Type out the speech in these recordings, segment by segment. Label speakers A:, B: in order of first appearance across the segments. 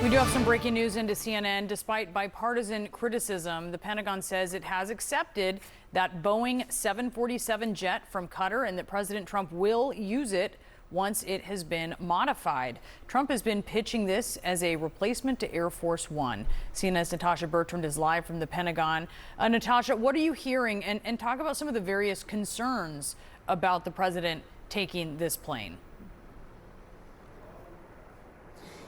A: We do have some breaking news into CNN. Despite bipartisan criticism, the Pentagon says it has accepted that Boeing 747 jet from Qatar and that President Trump will use it once it has been modified. Trump has been pitching this as a replacement to Air Force One. CNN's Natasha Bertrand is live from the Pentagon. Natasha, what are you hearing? And talk about some of the various concerns about the president taking this plane.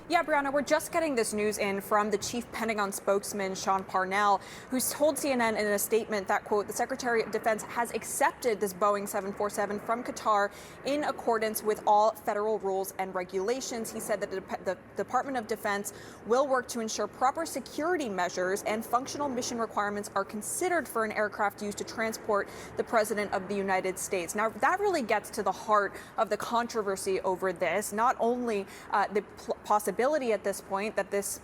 B: Yeah, Brianna, we're just getting this news in from the chief Pentagon spokesman, Sean Parnell, who's told CNN in a statement that, quote, the Secretary of Defense has accepted this Boeing 747 from Qatar in accordance with all federal rules and regulations. He said that the Department of Defense will work to ensure proper security measures and functional mission requirements are considered for an aircraft used to transport the President of the United States. Now, that really gets to the heart of the controversy over this, not only the possibility at this point that this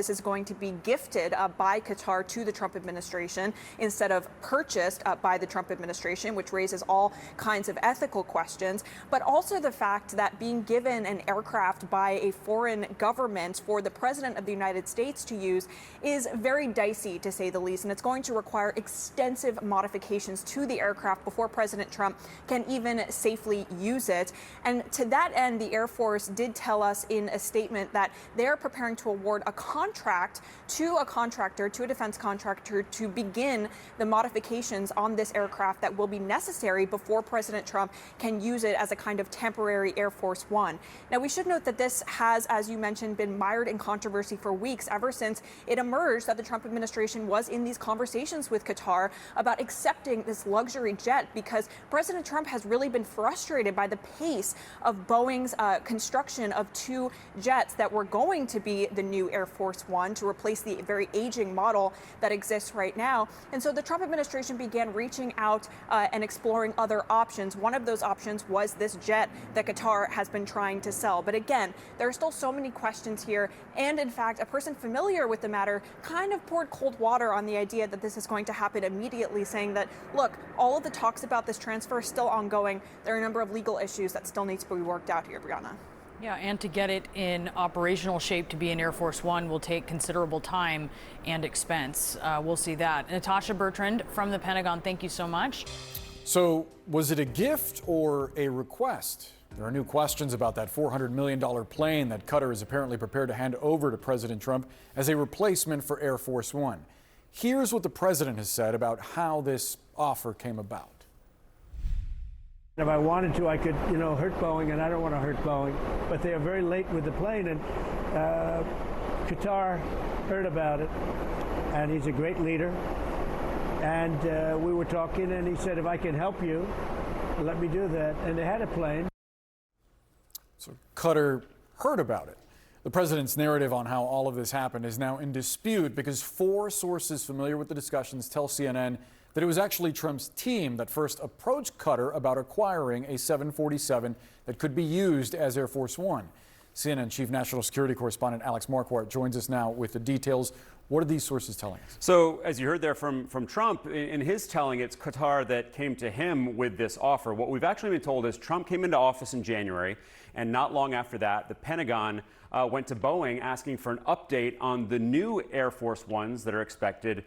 B: is going to be gifted by Qatar to the Trump administration instead of purchased by the Trump administration, which raises all kinds of ethical questions, but also the fact that being given an aircraft by a foreign government for the President of the United States to use is very dicey, to say the least, and it's going to require extensive modifications to the aircraft before President Trump can even safely use it. And to that end, the Air Force did tell us in a statement that they're preparing to award a contract to a contractor, to a defense contractor, to begin the modifications on this aircraft that will be necessary before President Trump can use it as a kind of temporary Air Force One. Now, we should note that this has, as you mentioned, been mired in controversy for weeks, ever since it emerged that the Trump administration was in these conversations with Qatar about accepting this luxury jet, because President Trump has really been frustrated by the pace of Boeing's construction of two jets that were going to be the new Air Force One to replace the very aging model that exists right now. And so the Trump administration began reaching out and exploring other options. One of those options was this jet that Qatar has been trying to sell. But again, there are still so many questions here. And in fact, a person familiar with the matter kind of poured cold water on the idea that this is going to happen immediately, saying that, look, all of the talks about this transfer is still ongoing. There are a number of legal issues that still need to be worked out here, Brianna.
A: Yeah, and to get it in operational shape to be an Air Force One will take considerable time and expense. We'll see that. Natasha Bertrand from the Pentagon, thank you so much.
C: So was it a gift or a request? There are new questions about that $400 million plane that Qatar is apparently prepared to hand over to President Trump as a replacement for Air Force One. Here's what the president has said about how this offer came about.
D: If I wanted to, I could, hurt Boeing, and I don't want to hurt Boeing. But they are very late with the plane, and Qatar heard about it, and he's a great leader. And we were talking, and he said, if I can help you, let me do that. And they had a plane.
C: So Qatar heard about it. The president's narrative on how all of this happened is now in dispute because 4 sources familiar with the discussions tell CNN that it was actually Trump's team that first approached Qatar about acquiring a 747 that could be used as Air Force One. CNN Chief National Security Correspondent Alex Marquardt joins us now with the details. What are these sources telling us?
E: So, as you heard there from Trump, in his telling, it's Qatar that came to him with this offer. What we've actually been told is Trump came into office in January, and not long after that, the Pentagon went to Boeing asking for an update on the new Air Force Ones that are expected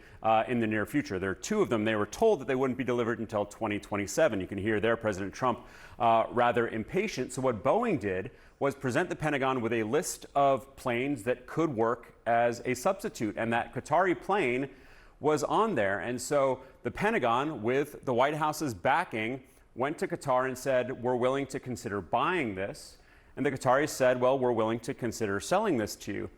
E: in the near future. There are 2 of them. They were told that they wouldn't be delivered until 2027. You can hear there President Trump rather impatient. So what Boeing did was present the Pentagon with a list of planes that could work as a substitute, and that Qatari plane was on there. And so the Pentagon, with the White House's backing, went to Qatar and said, we're willing to consider buying this. And the Qataris said, well, we're willing to consider selling this to you.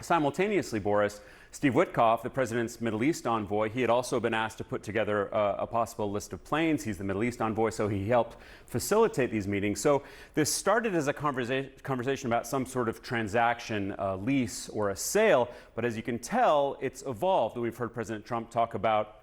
E: Simultaneously, Boris, Steve Witkoff, the president's Middle East envoy, he had also been asked to put together a possible list of planes. He's the Middle East envoy, so he helped facilitate these meetings. So this started as a conversation about some sort of transaction, a lease or a sale. But as you can tell, it's evolved. We've heard President Trump talk about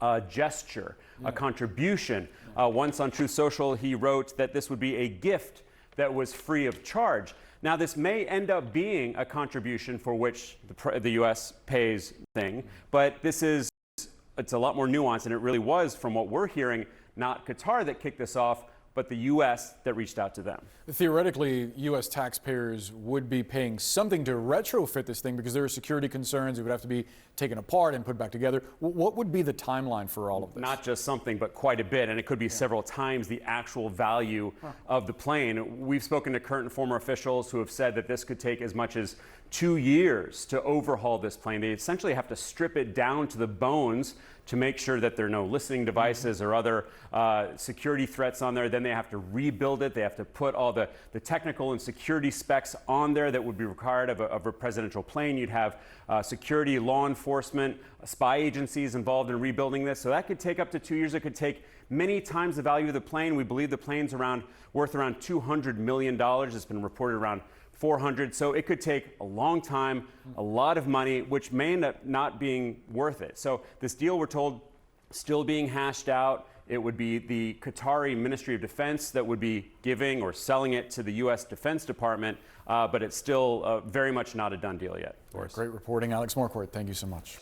E: a gesture, a contribution. Once on Truth Social, he wrote that this would be a gift that was free of charge. Now, this may end up being a contribution for which the U.S. pays thing, but it's a lot more nuanced, and it really was, from what we're hearing, not Qatar that kicked this off, but the U.S. that reached out to them.
C: Theoretically, U.S. taxpayers would be paying something to retrofit this thing because there are security concerns. It would have to be taken apart and put back together. What would be the timeline for all of this?
E: Not just something, but quite a bit, and it could be several times the actual value of the plane. We've spoken to current and former officials who have said that this could take as much as 2 years to overhaul this plane. They essentially have to strip it down to the bones to make sure that there are no listening devices or other security threats on there. Then they have to rebuild it. They have to put all the technical and security specs on there that would be required of a presidential plane. You'd have security, law enforcement, spy agencies involved in rebuilding this. So that could take up to 2 years. It could take many times the value of the plane. We believe the plane's worth around $200 million. It's been reported around 400. So it could take a long time, a lot of money, which may end up not being worth it. So this deal, we're told, still being hashed out. It would be the Qatari Ministry of Defense that would be giving or selling it to the U.S. Defense Department, but it's still very much not a done deal yet.
C: Great reporting, Alex Marquardt. Thank you so much.